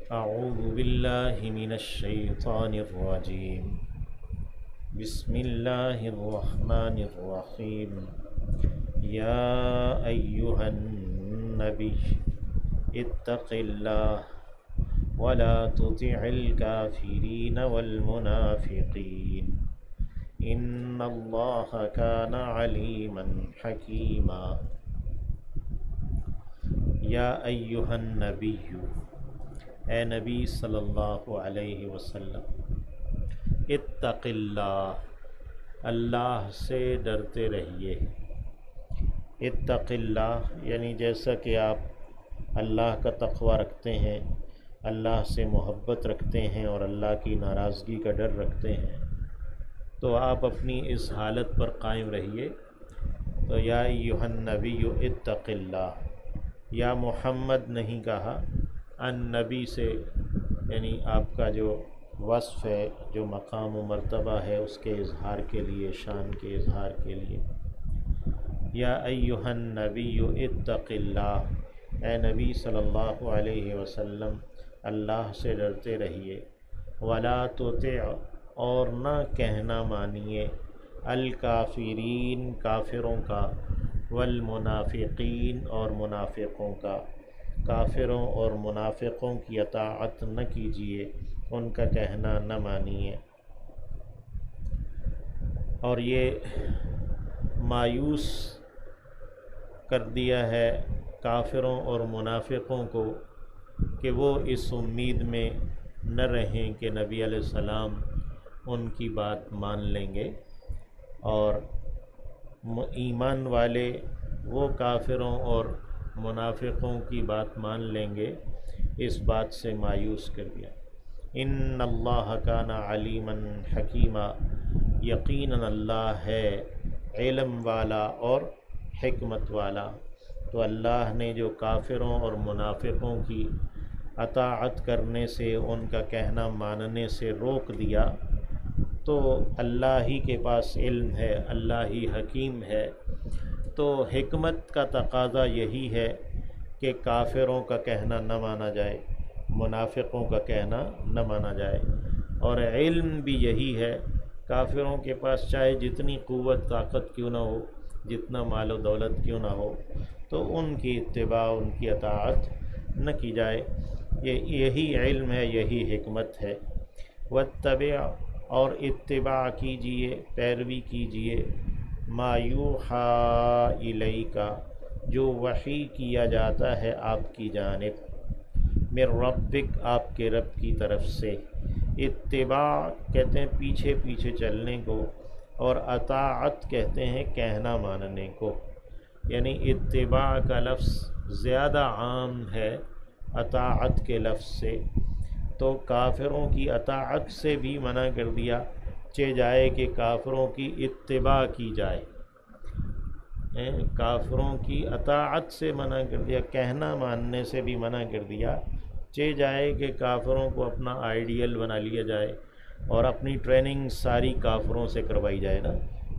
أعوذ بالله من الشيطان الرجيم. بسم الله الرحمن الرحيم. يا أيها النبي اتق الله ولا تطع الكافرين والمنافقين إن الله كان عليما حكيما. یا ایہا النبی، اے نبی صلی اللہ علیہ وسلم، اتق اللہ، اللہ سے ڈرتے رہیے۔ اتق اللہ یعنی جیسا کہ آپ اللہ کا تقوی رکھتے ہیں، اللہ سے محبت رکھتے ہیں اور اللہ کی ناراضگی کا ڈر رکھتے ہیں، تو آپ اپنی اس حالت پر قائم رہیے۔ تو یا ایہا النبی اتق اللہ، یا محمد نہیں کہا، النبی سے یعنی آپ کا جو وصف ہے، جو مقام و مرتبہ ہے، اس کے اظہار کے لیے، شان کے اظہار کے لیے۔ یا ایہا النبی اتق اللہ، اے نبی صلی اللہ علیہ وسلم اللہ سے ڈرتے رہیے۔ ولا تطع، اور نہ کہنا مانیے، الکافرین، کافروں کا، والمنافقین، اور منافقوں کا۔ کافروں اور منافقوں کی اطاعت نہ کیجیے، ان کا کہنا نہ مانیے۔ اور یہ مایوس کر دیا ہے کافروں اور منافقوں کو کہ وہ اس امید میں نہ رہیں کہ نبی علیہ السلام ان کی بات مان لیں گے، اور ایمان والے وہ کافروں اور منافقوں کی بات مان لیں گے، اس بات سے مایوس کر دیا۔ ان اللہ کان علیما حکیما، یقیناً اللہ ہے علم والا اور حکمت والا۔ تو اللہ نے جو کافروں اور منافقوں کی اطاعت کرنے سے، ان کا کہنا ماننے سے روک دیا، تو اللہ ہی کے پاس علم ہے، اللہ ہی حکیم ہے۔ تو حکمت کا تقاضا یہی ہے کہ کافروں کا کہنا نہ مانا جائے، منافقوں کا کہنا نہ مانا جائے، اور علم بھی یہی ہے، کافروں کے پاس چاہے جتنی قوت طاقت کیوں نہ ہو، جتنا مال و دولت کیوں نہ ہو، تو ان کی اتباع، ان کی اطاعت نہ کی جائے۔ یہی علم ہے، یہی حکمت ہے۔ واتبع، اور اتباع کیجیے، پیروی کیجیے، ما یوحی الیک، جو وحی کیا جاتا ہے آپ کی جانب، من ربک، آپ کے رب کی طرف سے۔ اتباع کہتے ہیں پیچھے پیچھے چلنے کو، اور اطاعت کہتے ہیں کہنا ماننے کو۔ یعنی اتباع کا لفظ زیادہ عام ہے اطاعت کے لفظ سے، تو کافروں کی اطاعت سے بھی منع کر دیا، چہ جائے کہ کافروں کی اتباع کی جائے۔ کافروں کی اطاعت سے منع کر دیا، کہنا ماننے سے بھی منع کر دیا، چہ جائے کہ کافروں کو اپنا آئیڈیل بنا لیا جائے، اور اپنی ٹریننگ ساری کافروں سے کروائی جائے نا،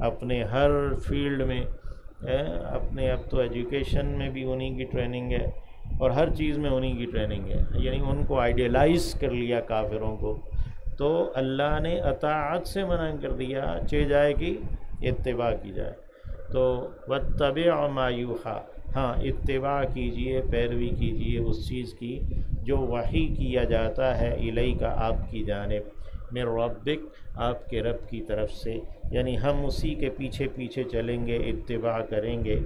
اپنے ہر فیلڈ میں، اپنے اب تو ایجوکیشن میں بھی انہی کی ٹریننگ ہے، اور ہر چیز میں انہی کی ٹریننگ ہے، یعنی ان کو آئیڈیلائز کر لیا کافروں کو۔ تو اللہ نے اطاعت سے منع کر دیا، چہ جائے کہ اتباع کی جائے۔ تو واتبع ما یوحی، ہاں اتباع کیجئے، پیروی کیجئے اس چیز کی جو وحی کیا جاتا ہے الیک، آپ کی جانب، من ربک، آپ کے رب کی طرف سے۔ یعنی ہم اسی کے پیچھے پیچھے چلیں گے، اتباع کریں گے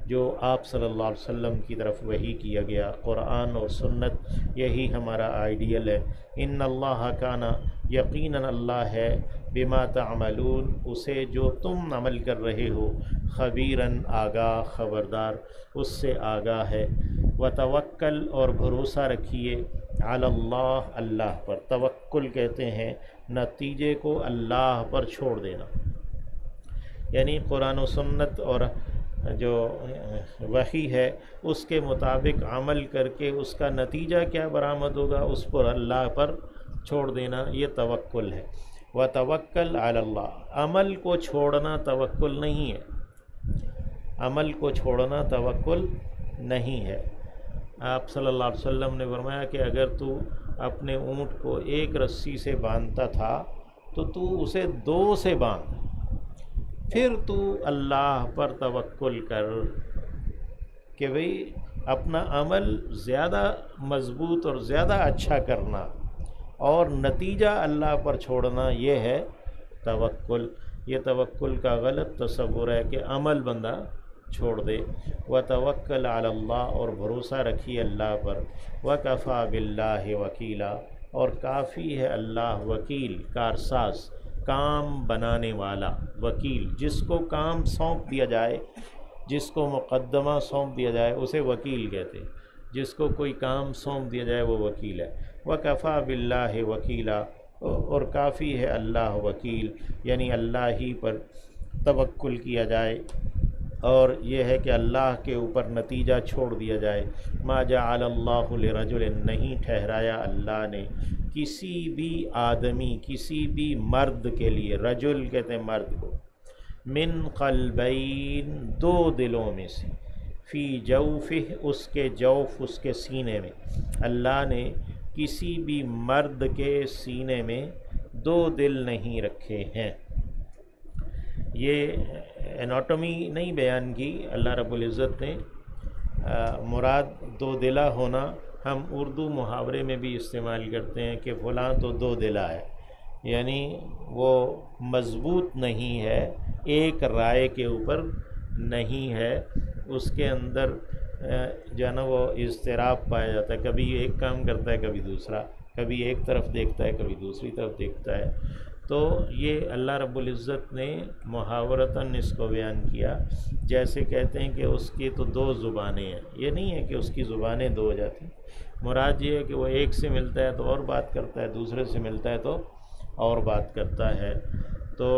جو آپ صلی اللہ علیہ وسلم کی طرف وحی کیا گیا، قرآن اور سنت، یہی ہمارا آئیڈیل ہے۔ ان اللہ کان، یقیناً اللہ ہے، بما تعملون، اسے جو تم عمل کر رہے ہو، خبیراً، آگاہ، خبردار، اس سے آگاہ ہے۔ وتوکل، اور بھروسہ رکھیے، علی اللہ، اللہ پر۔ توکل کہتے ہیں نتیجے کو اللہ پر چھوڑ دینا، یعنی قرآن و سنت اور جو وحی ہے اس کے مطابق عمل کر کے اس کا نتیجہ کیا برآمد ہوگا، اس پر اللہ پر چھوڑ دینا، یہ توکل ہے۔ وتوکل علی اللہ، عمل کو چھوڑنا توکل نہیں ہے، عمل کو چھوڑنا توکل نہیں ہے۔ آپ صلی اللہ علیہ وسلم نے فرمایا کہ اگر تو اپنے اونٹ کو ایک رسی سے باندھتا تھا تو تو اسے 2 سے باندھ، پھر تو اللہ پر توکل کر کہ بھئی اپنا عمل زیادہ مضبوط اور زیادہ اچھا کرنا اور نتیجہ اللہ پر چھوڑنا، یہ ہے توکل۔ یہ توکل کا غلط تصور ہے کہ عمل بندہ چھوڑ دے۔ وتوکل علی اللہ، اور بھروسہ رکھیے اللہ پر۔ وکفیٰ باللہ وکیلا، اور کافی ہے اللہ وکیل، کارساز، کام بنانے والا، وکیل۔ جس کو کام سونپ دیا جائے، جس کو مقدمہ سونپ دیا جائے اسے وکیل کہتے ہیں۔ جس کو کوئی کام سونپ دیا جائے وہ وکیل ہے۔ وکفیٰ باللہ وکیلا، اور کافی ہے اللہ وکیل، یعنی اللہ ہی پر توکل کیا جائے، اور یہ ہے کہ اللہ کے اوپر نتیجہ چھوڑ دیا جائے۔ ما جعل اللہ لرجل، نہیں ٹھہرایا اللہ نے کسی بھی آدمی، کسی بھی مرد کے لیے، رجل کہتے ہیں مرد کو، من قلبین، 2 دلوں میں سے، فی جوفہ، اس کے جوف، اس کے سینے میں، اللہ نے کسی بھی مرد کے سینے میں 2 دل نہیں رکھے ہیں۔ یہ اناٹومی نہیں بیان کی اللہ رب العزت نے، مراد 2 دلہ ہونا ہم اردو محاورے میں بھی استعمال کرتے ہیں کہ فلاں تو 2 دلہ ہے، یعنی وہ مضبوط نہیں ہے، ایک رائے کے اوپر نہیں ہے، اس کے اندر جو ہے نا وہ اضطراب پایا جاتا ہے، کبھی ایک کام کرتا ہے کبھی دوسرا، کبھی ایک طرف دیکھتا ہے کبھی دوسری طرف دیکھتا ہے۔ تو یہ اللہ رب العزت نے محاورتاً اس کو بیان کیا، جیسے کہتے ہیں کہ اس کی تو 2 زبانیں ہیں۔ یہ نہیں ہے کہ اس کی زبانیں 2 ہو جاتی، مراد یہ ہے کہ وہ ایک سے ملتا ہے تو اور بات کرتا ہے، دوسرے سے ملتا ہے تو اور بات کرتا ہے۔ تو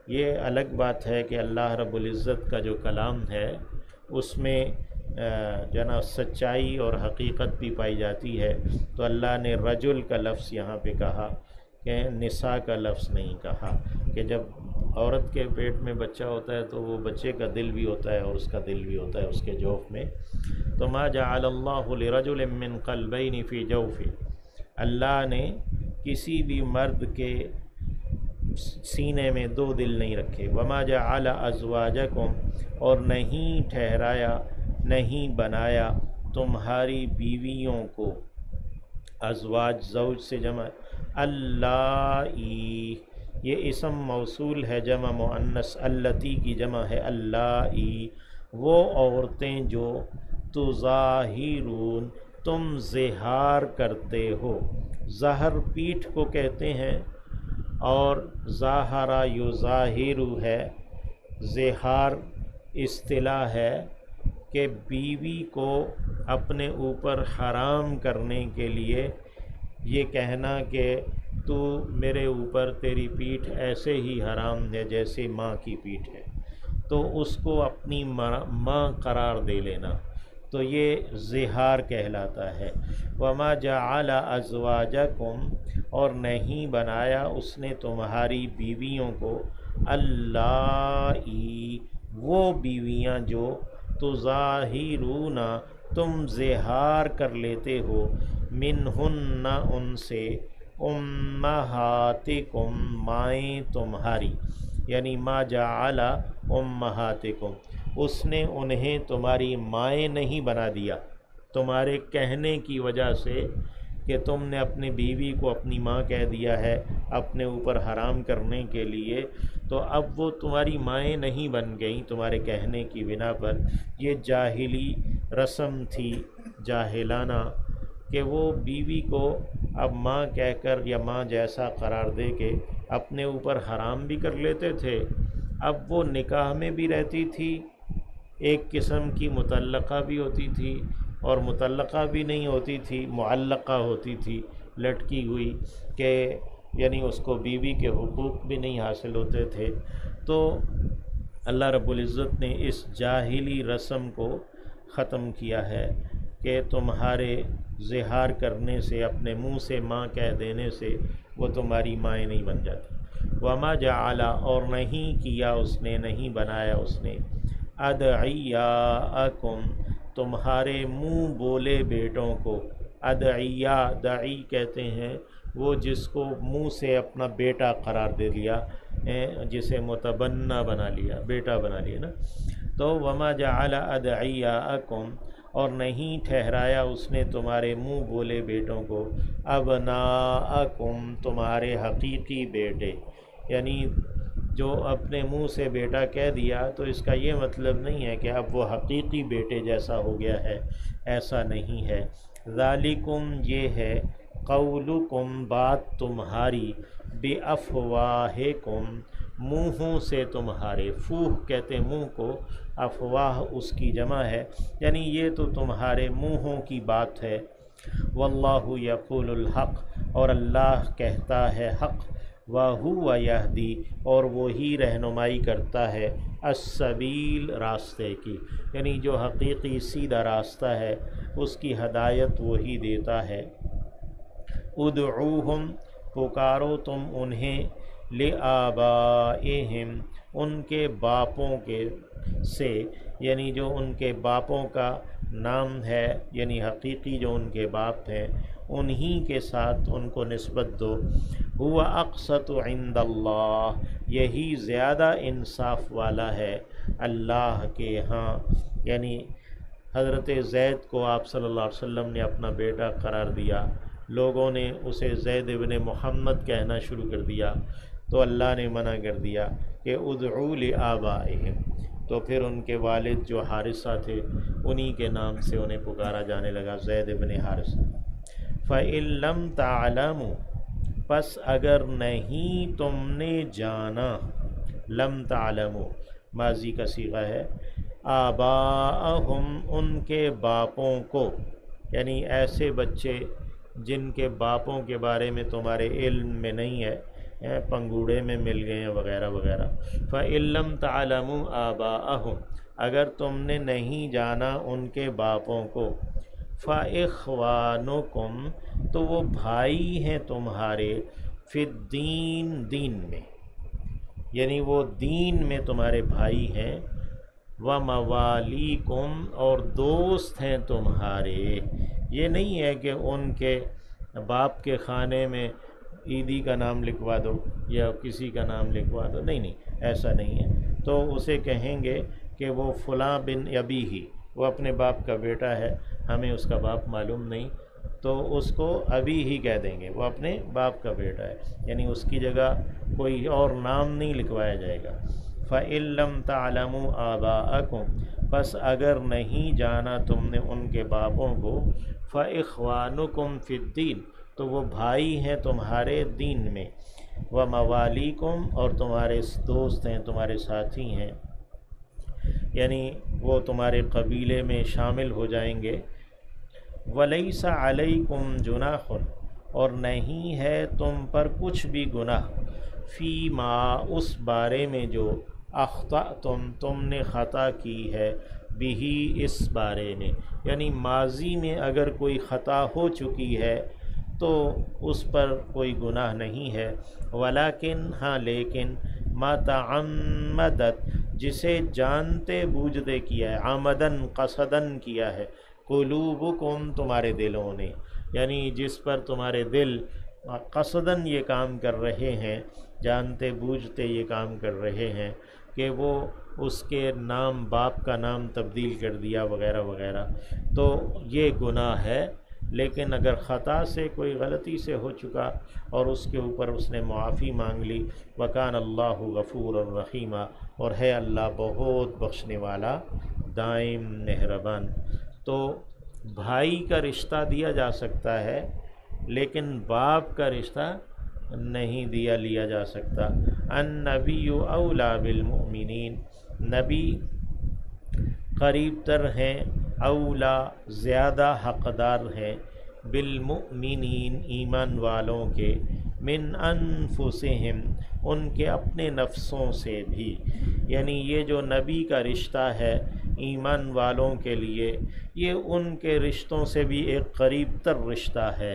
یہ الگ بات ہے کہ اللہ رب العزت کا جو کلام ہے اس میں جو ہے نا سچائی اور حقیقت بھی پائی جاتی ہے۔ تو اللہ نے رجل کا لفظ یہاں پہ کہا، کہ نساء کا لفظ نہیں کہا، کہ جب عورت کے پیٹ میں بچہ ہوتا ہے تو وہ بچے کا دل بھی ہوتا ہے اور اس کا دل بھی ہوتا ہے اس کے جوف میں۔ تو ما جعل اللہ لرجل من قلبین فی جوف، اللہ نے کسی بھی مرد کے سینے میں 2 دل نہیں رکھے۔ وما جعل ازواجکم، اور نہیں ٹھہرایا، نہیں بنایا تمہاری بیویوں کو، ازواج زوج سے جمع، اللائی، یہ اسم موصول ہے جمع مؤنث، اللاتی کی جمع ہے اللائی، وہ عورتیں جو تظاہرون، تم زہار کرتے ہو۔ زہر پیٹھ کو کہتے ہیں، اور ظاہرہ یظاہر ہے، زہار اصطلاح ہے کہ بیوی کو اپنے اوپر حرام کرنے کے لیے یہ کہنا کہ تو میرے اوپر، تیری پیٹھ ایسے ہی حرام ہے جیسے ماں کی پیٹھ ہے، تو اس کو اپنی ماں قرار دے لینا، تو یہ زہار کہلاتا ہے۔ وما جعل ازواجکم، اور نہیں بنایا اس نے تمہاری بیویوں کو، اللائی، وہ بیویاں جو تظاہرون، تم زہار کر لیتے ہو، منہن، ان سے، امہاتکم، مائیں تمہاری، یعنی ما جعل امہاتکم، اس نے انہیں تمہاری مائیں نہیں بنا دیا، تمہارے کہنے کی وجہ سے کہ تم نے اپنی بیوی کو اپنی ماں کہہ دیا ہے اپنے اوپر حرام کرنے کے لیے، تو اب وہ تمہاری مائیں نہیں بن گئیں تمہارے کہنے کی بنا پر۔ یہ جاہلی رسم تھی، جاہلانہ، کہ وہ بیوی کو اب ماں کہہ کر یا ماں جیسا قرار دے کے اپنے اوپر حرام بھی کر لیتے تھے۔ اب وہ نکاح میں بھی رہتی تھی، ایک قسم کی مطلقہ بھی ہوتی تھی، اور مطلقہ بھی نہیں ہوتی تھی، معلقہ ہوتی تھی، لٹکی ہوئی، کہ یعنی اس کو بیوی کے حقوق بھی نہیں حاصل ہوتے تھے۔ تو اللہ رب العزت نے اس جاہلی رسم کو ختم کیا ہے کہ تمہارے زہار کرنے سے، اپنے منہ سے ماں کہہ دینے سے وہ تمہاری مائیں نہیں بن جاتی۔ وما جعل، اور نہیں کیا اس نے، نہیں بنایا اس نے، ادعیاءکم، تمہارے منہ بولے بیٹوں کو، ادعیہ، دعی کہتے ہیں وہ جس کو منہ سے اپنا بیٹا قرار دے دیا، جسے متبنہ بنا لیا، بیٹا بنا لیا نا۔ تو وما جعل ادعیاءکم، اور نہیں ٹھہرایا اس نے تمہارے منہ بولے بیٹوں کو، ابناءکم، تمہارے حقیقی بیٹے، یعنی جو اپنے منہ سے بیٹا کہہ دیا تو اس کا یہ مطلب نہیں ہے کہ اب وہ حقیقی بیٹے جیسا ہو گیا ہے، ایسا نہیں ہے۔ ذالکم، یہ ہے، قولکم، بات تمہاری، بافواہکم، منہوں سے تمہارے، فوہ کہتے منہ کو، افواہ اس کی جمع ہے، یعنی یہ تو تمہارے منہوں کی بات ہے۔ واللہ یقول الحق، اور اللہ کہتا ہے حق، وَهُوَ يَهْدِي، اور وہی رہنمائی کرتا ہے، السبیل، راستے کی، یعنی جو حقیقی سیدھا راستہ ہے اس کی ہدایت وہی دیتا ہے۔ ادعوہم، پکارو تم انہیں، لآبائہم، ان کے باپوں کے سے، یعنی جو ان کے باپوں کا نام ہے، یعنی حقیقی جو ان کے باپ ہیں انہی کے ساتھ ان کو نسبت دو۔ ہوا اقسط عند اللہ، یہی زیادہ انصاف والا ہے اللہ کے ہاں، یعنی حضرت زید کو آپ صلی اللہ علیہ وسلم نے اپنا بیٹا قرار دیا، لوگوں نے اسے زید ابن محمد کہنا شروع کر دیا، تو اللہ نے منع کر دیا کہ ادعو لآبائہم، تو پھر ان کے والد جو حارثہ تھے انہی کے نام سے انہیں پکارا جانے لگا، زید ابن حارثہ۔ فَإِن لَّمْ تَعْلَمُوا، پس اگر نہیں تم نے جانا، لم تعلموا ماضی کا صیغہ ہے، آباءہم، ان کے باپوں کو، یعنی ایسے بچے جن کے باپوں کے بارے میں تمہارے علم میں نہیں ہے، پنگوڑے میں مل گئے ہیں وغیرہ وغیرہ۔ فَإِن لَّمْ تَعْلَمُوا آباءَهُمْ، اگر تم نے نہیں جانا ان کے باپوں کو، فَإِخْوَانُكُمْ، تو وہ بھائی ہیں تمہارے، فی الدین، دین میں، یعنی وہ دین میں تمہارے بھائی ہیں، وَمَوَالِيكُمْ، اور دوست ہیں تمہارے۔ یہ نہیں ہے کہ ان کے باپ کے خانے میں عیدی کا نام لکھوا دو یا کسی کا نام لکھوا دو، نہیں نہیں، ایسا نہیں ہے۔ تو اسے کہیں گے کہ وہ فلاں بن ابیہ، وہ اپنے باپ کا بیٹا ہے، ہمیں اس کا باپ معلوم نہیں، تو اس کو ابی ہی کہہ دیں گے، وہ اپنے باپ کا بیٹا ہے، یعنی اس کی جگہ کوئی اور نام نہیں لکھوایا جائے گا۔ فَإِن لَّمْ تَعْلَمُوا آبَاءَكُمْ، پس اگر نہیں جانا تم نے ان کے باپوں کو، فَإِخْوَانُكُمْ فِي الدِّينِ، تو وہ بھائی ہیں تمہارے دین میں، وَمَوَالِيكُمْ، اور تمہارے دوست ہیں، تمہارے ساتھی ہیں، یعنی وہ تمہارے قبیلے میں شامل ہو جائیں گے۔ وَلَيْسَ عَلَيْكُمْ جُنَاحٌ، اور نہیں ہے تم پر کچھ بھی گناہ، فی ما، اس بارے میں جو، اخطأتم، تم نے خطا کی ہے، بہی، اس بارے میں، یعنی ماضی میں اگر کوئی خطا ہو چکی ہے تو اس پر کوئی گناہ نہیں ہے، ولیکن، ہاں لیکن، ما تعمدت، جسے جانتے بوجھتے کیا ہے، عمدن، قصدن کیا ہے، قلوبکم، تمہارے دلوں نے، یعنی جس پر تمہارے دل قصدن یہ کام کر رہے ہیں، جانتے بوجھتے یہ کام کر رہے ہیں کہ وہ اس کے نام، باپ کا نام تبدیل کر دیا وغیرہ وغیرہ، تو یہ گناہ ہے۔ لیکن اگر خطا سے، کوئی غلطی سے ہو چکا اور اس کے اوپر اس نے معافی مانگ لی، وکان اللہ غفور الرحیمہ، اور ہے اللہ بہت بخشنے والا، دائم مہربان۔ تو بھائی کا رشتہ دیا جا سکتا ہے لیکن باپ کا رشتہ نہیں لیا جا سکتا۔ النبی اولیٰ بالمؤمنین، نبی قریب تر ہیں، اولیٰ، زیادہ حقدار ہیں، بالمؤمنین، ایمان والوں کے، من انفسہم، ان کے اپنے نفسوں سے بھی، یعنی یہ جو نبی کا رشتہ ہے ایمان والوں کے لیے، یہ ان کے رشتوں سے بھی ایک قریب تر رشتہ ہے۔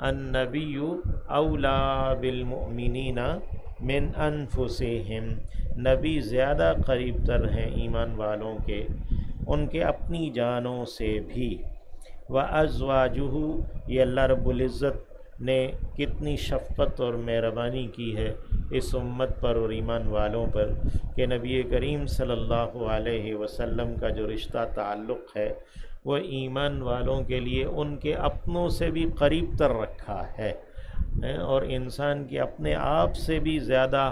النبی اولیٰ بالمؤمنین من انفسہم، نبی زیادہ قریب تر ہیں ایمان والوں کے، ان کے اپنی جانوں سے بھی۔ وَأَزْوَاجُهُ، یہ اللہ رب العزت نے کتنی شفقت اور مہربانی کی ہے اس امت پر اور ایمان والوں پر کہ نبی کریم صلی اللہ علیہ وسلم کا جو رشتہ تعلق ہے وہ ایمان والوں کے لیے ان کے اپنوں سے بھی قریب تر رکھا ہے، اور انسان کے اپنے آپ سے بھی زیادہ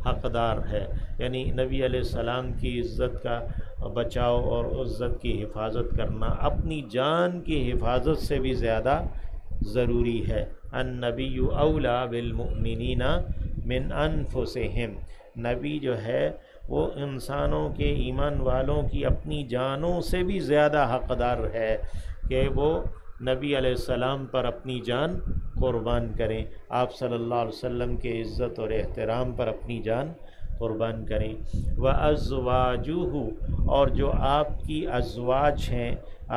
حقدار ہے۔ یعنی نبی علیہ السلام کی عزت کا بچاؤ اور عزت کی حفاظت کرنا اپنی جان کی حفاظت سے بھی زیادہ ضروری ہے۔ النبی اولیٰ بالمؤمنین من انفسہم، نبی جو ہے وہ انسانوں کے ایمان والوں کی اپنی جانوں سے بھی زیادہ حقدار ہے کہ وہ نبی علیہ السلام پر اپنی جان قربان کریں، آپ صلی اللہ علیہ وسلم کے عزت اور احترام پر اپنی جان قربان کریں۔ وَأَزْوَاجُهُ، اور جو آپ کی ازواج ہیں،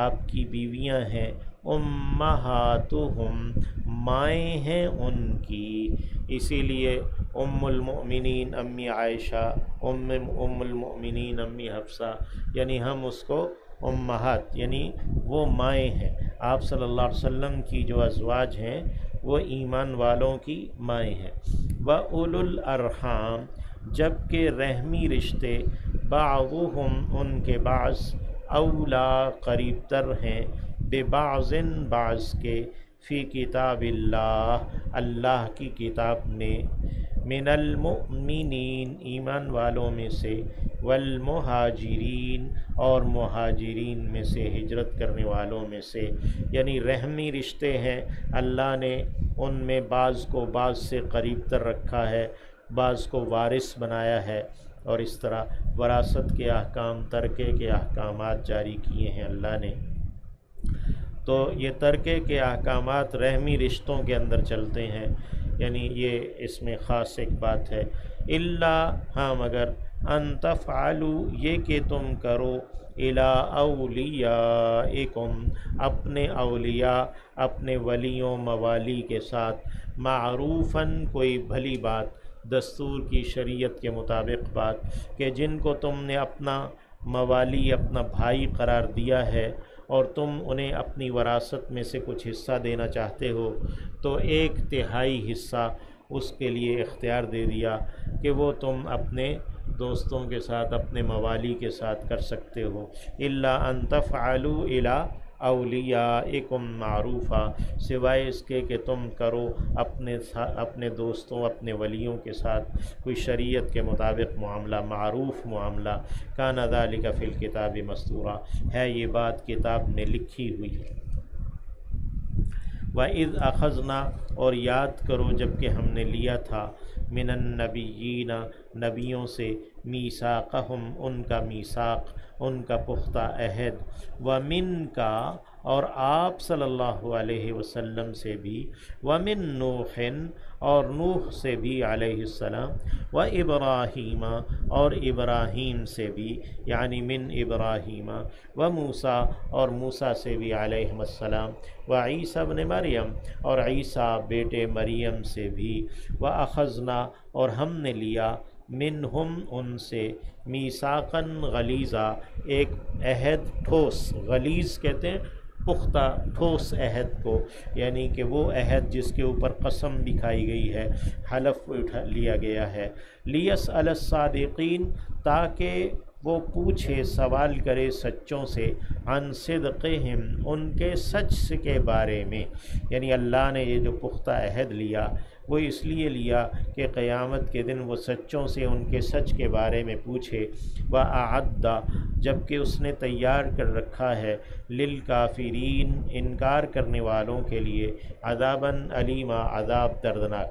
آپ کی بیویاں ہیں، اُمَّهَاتُهُمْ، مائیں ہیں ان کی، اسی لیے ام المؤمنین امی عائشہ، ام المؤمنین امی حفصہ، یعنی ہم اس کو امہات یعنی وہ مائیں ہیں۔ آپ صلی اللہ علیہ وسلم کی جو ازواج ہیں وہ ایمان والوں کی مائیں ہیں۔ وَأُولُو الْأَرْحَامِ، جبکہ رحمی رشتے، بعضهم، ان کے بعض، اولیٰ، قریب تر ہیں، ببعض، بعض کے، فی کتاب اللہ، اللہ کی کتاب میں، من المؤمنین، ایمان والوں میں سے، والمہاجرین، اور مہاجرین میں سے، ہجرت کرنے والوں میں سے، یعنی رحمی رشتے ہیں، اللہ نے ان میں بعض کو بعض سے قریب تر رکھا ہے، بعض کو وارث بنایا ہے، اور اس طرح وراثت کے احکام، ترکے کے احکامات جاری کیے ہیں اللہ نے۔ تو یہ ترکے کے احکامات رحمی رشتوں کے اندر چلتے ہیں، یعنی یہ اس میں خاص ایک بات ہے۔ الا، ہاں مگر، ان تفعلوا، یہ کہ تم کرو، الی اولیاءکم، اپنے اولیاء، اپنے ولیوں موالی کے ساتھ، معروفاً، کوئی بھلی بات، دستور کی، شریعت کے مطابق بات، کہ جن کو تم نے اپنا موالی، اپنا بھائی قرار دیا ہے اور تم انہیں اپنی وراثت میں سے کچھ حصہ دینا چاہتے ہو، تو 1/3 حصہ اس کے لیے اختیار دے دیا کہ وہ تم اپنے دوستوں کے ساتھ، اپنے موالی کے ساتھ کر سکتے ہو۔ الا ان تفعلوا الی اولیاءکم معروفا، سوائے اس کے کہ تم کرو اپنے دوستوں، اپنے ولیوں کے ساتھ کوئی شریعت کے مطابق معاملہ، معروف معاملہ، کان ذلک فی الکتاب مسطورا، ہے یہ بات کتاب میں لکھی ہوئی۔ وَإِذْ أَخَذْنَا، اور یاد کرو جب کہ ہم نے لیا تھا، من النبیین، نبیوں سے، میثاقہم، ان کا میثاق، ان کا پختہ عہد، ومنک، اور آپ صلی اللہ علیہ وسلم سے بھی، ومن نوح، اور نوح سے بھی علیہ السلام، وابراہیم، اور ابراہیم سے بھی، یعنی من ابراہیم، وموسیٰ، اور موسیٰ سے بھی علیہ السلام، وعیسیٰ ابن مریم، اور عیسیٰ بیٹے مریم سے بھی، وَأَخَذْنَا، اور ہم نے لیا، منہم، ان سے، میثاقاً غلیظا، ایک عہد ٹھوس، غلیظ کہتے ہیں پختہ، ٹھوس عہد کو، یعنی کہ وہ عہد جس کے اوپر قسم بھی کھائی گئی ہے، حلف اٹھا لیا گیا ہے، لیسأل الصادقین، تاکہ وہ پوچھے، سوال کرے سچوں سے، عن صدقہم، ان کے سچ کے بارے میں، یعنی اللہ نے یہ جو پختہ عہد لیا وہ اس لیے لیا کہ قیامت کے دن وہ سچوں سے ان کے سچ کے بارے میں پوچھے۔ وَأَعَدَّ، جبکہ اس نے تیار کر رکھا ہے، للکافرین، انکار کرنے والوں کے لیے، عذاباً علیما، عذاب دردناک۔